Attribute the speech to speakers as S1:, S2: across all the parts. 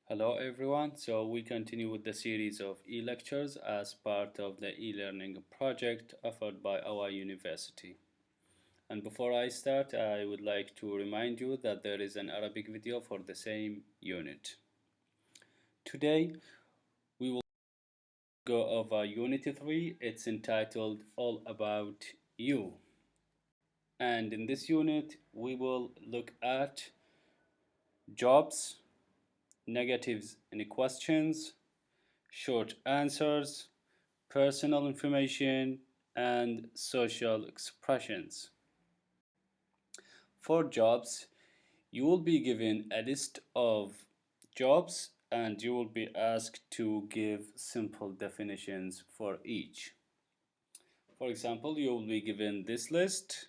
S1: Hello everyone. So we continue with the series of e-lectures as part of the e-learning project offered by our university. And before I start, I would like to remind you that there is an Arabic video for the same unit. Today we will go over Unit 3. It's entitled All About You. And in this unit, we will look at jobs, negatives and questions, short answers, personal information, and social expressions. For jobs, you will be given a list of jobs and you will be asked to give simple definitions for each. For example, you will be given this list: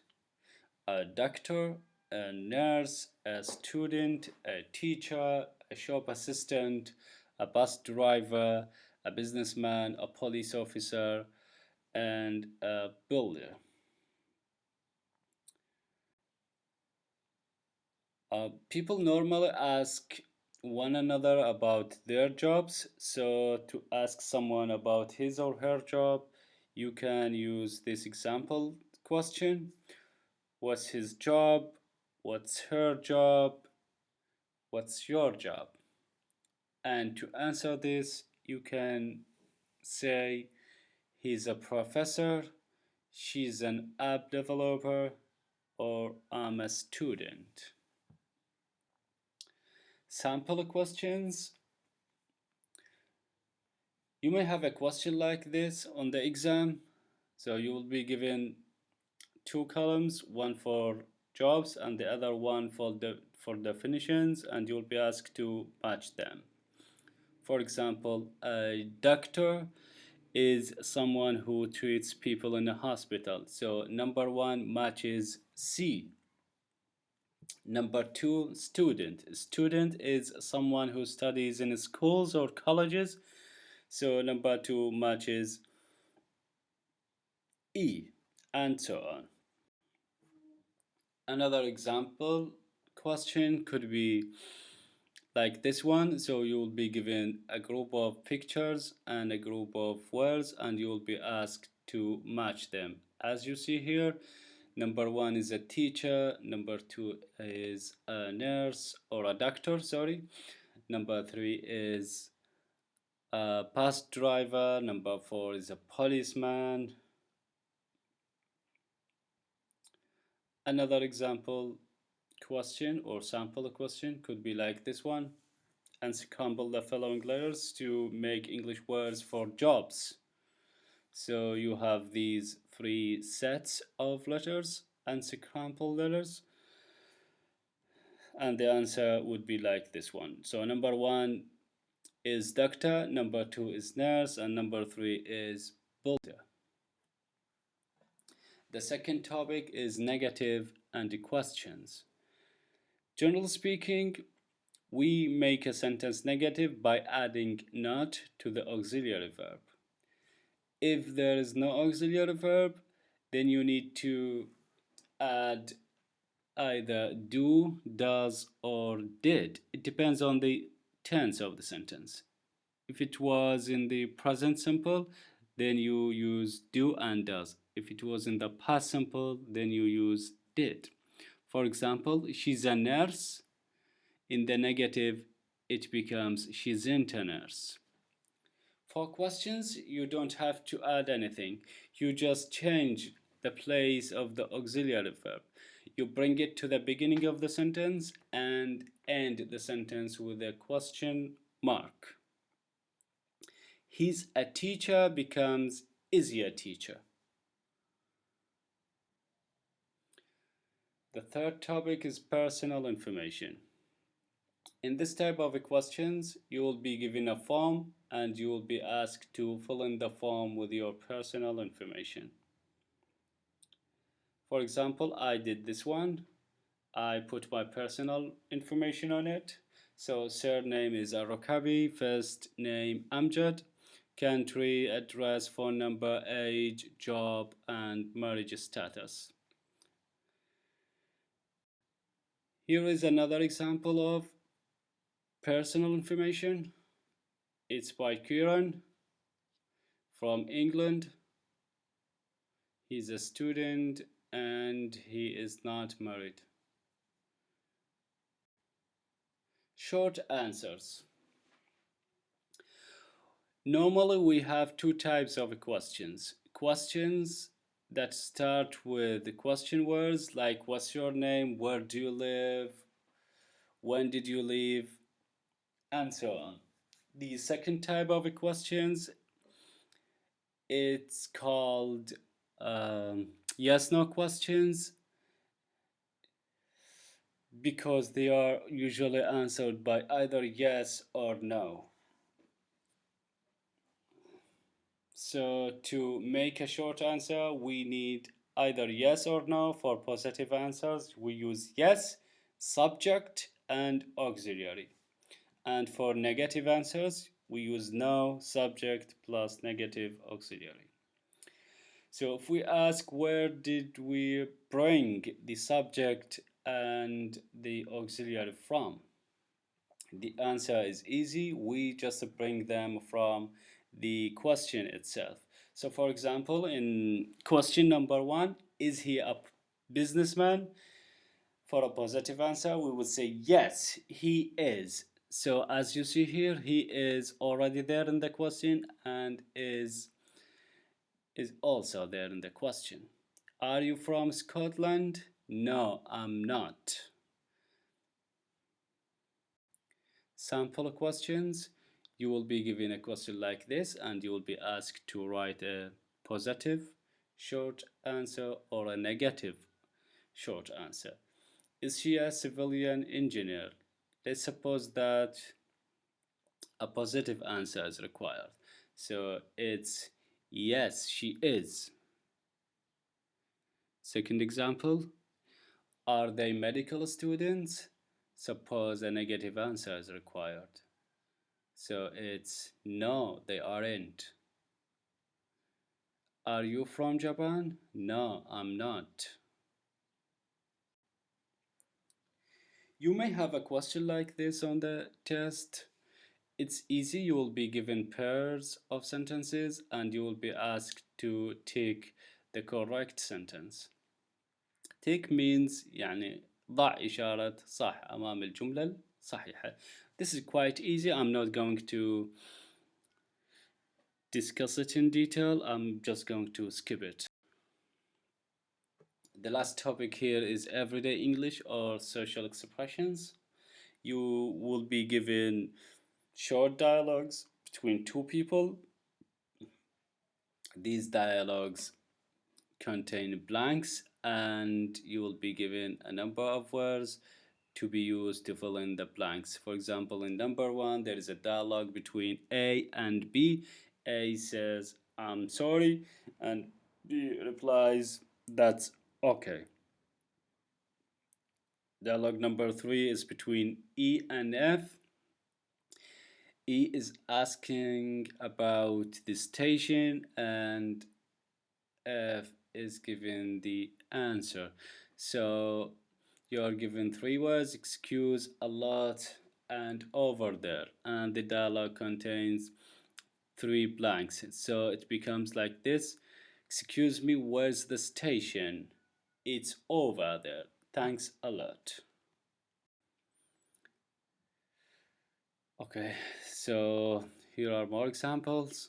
S1: a doctor, a nurse, a student, a teacher, a shop assistant, a bus driver, a businessman, a police officer, and a builder. People normally ask one another about their jobs, so to ask someone about his or her job, you can use this example question: what's his job? What's her job? What's your job? And to answer this, you can say he's a professor, she's an app developer, or I'm a student. Sample questions. You may have a question like this on the exam. So you will be given two columns, one for jobs and the other one for definitions, and you'll be asked to match them. For example, a doctor is someone who treats people in a hospital. So number one matches C. Number two, student. Student is someone who studies in schools or colleges. So number two matches E, and so on. Another example question could be like this one. So you will be given a group of pictures and a group of words, and you will be asked to match them. As you see here, number one is a teacher, number two is a nurse or a doctor, sorry. Number three is a bus driver, number four is a policeman. Another example question or sample question could be like this one: unscramble the following letters to make English words for jobs. So you have these three sets of letters, unscramble letters, and the answer would be like this one. So number one is doctor, number two is nurse, and number three is builder. The second topic is negative and questions. Generally speaking, we make a sentence negative by adding not to the auxiliary verb. If there is no auxiliary verb, then you need to add either do, does, or did. It depends on the tense of the sentence. If it was in the present simple, then you use do and does. If it was in the past simple, then you use did. For example, she's a nurse. In the negative, it becomes she isn't a nurse. For questions, you don't have to add anything. You just change the place of the auxiliary verb. You bring it to the beginning of the sentence and end the sentence with a question mark. He's a teacher becomes is he a teacher. The third topic is personal information. In this type of questions, you will be given a form and you will be asked to fill in the form with your personal information. For example, I did this one. I put my personal information on it. So surname is Al-Rickaby, first name Amjad, country, address, phone number, age, job, and marriage status. Here is another example of personal information. It's by Kieran from England. He's a student and he is not married. Short answers. Normally, we have two types of questions. Questions that start with the question words like what's your name, where do you live, when did you leave, and so on. The second type of questions, it's called yes no questions because they are usually answered by either yes or no. So to make a short answer, we need either yes or no. For positive answers, we use yes, subject, and auxiliary. And for negative answers, we use no, subject, plus negative auxiliary. So if we ask where did we bring the subject and the auxiliary from, the answer is easy. We just bring them from the question itself. So for example, in question number one, is he a businessman? For a positive answer, we would say yes, he is. So as you see here, he is already there in the question and is also there in the question. Are you from Scotland? No, I'm not. Sample questions. You will be given a question like this and you will be asked to write a positive short answer or a negative short answer. Is she a civilian engineer? Let's suppose that a positive answer is required. So it's yes, she is. Second example, are they medical students? Suppose a negative answer is required. So it's no, they aren't. Are you from Japan? No, I'm not. You may have a question like this on the test. It's easy. You will be given pairs of sentences and you will be asked to take the correct sentence. Take means يعني ضع إشارة صح أمام الجملة الصحيحة. This is quite easy. I'm not going to discuss it in detail. I'm just going to skip it. The last topic here is everyday English or social expressions. You will be given short dialogues between two people. These dialogues contain blanks and you will be given a number of words to be used to fill in the blanks. For example, in number one, there is a dialogue between A and B. A says, I'm sorry, and B replies, that's okay. Dialogue number three is between E and F. E is asking about the station and F is given the answer. So you are given three words, excuse, a lot, and over there. And the dialogue contains three blanks. So it becomes like this. Excuse me, where's the station? It's over there. Thanks a lot. Okay, so here are more examples.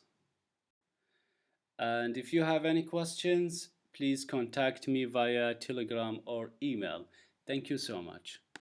S1: And if you have any questions, please contact me via Telegram or email. Thank you so much.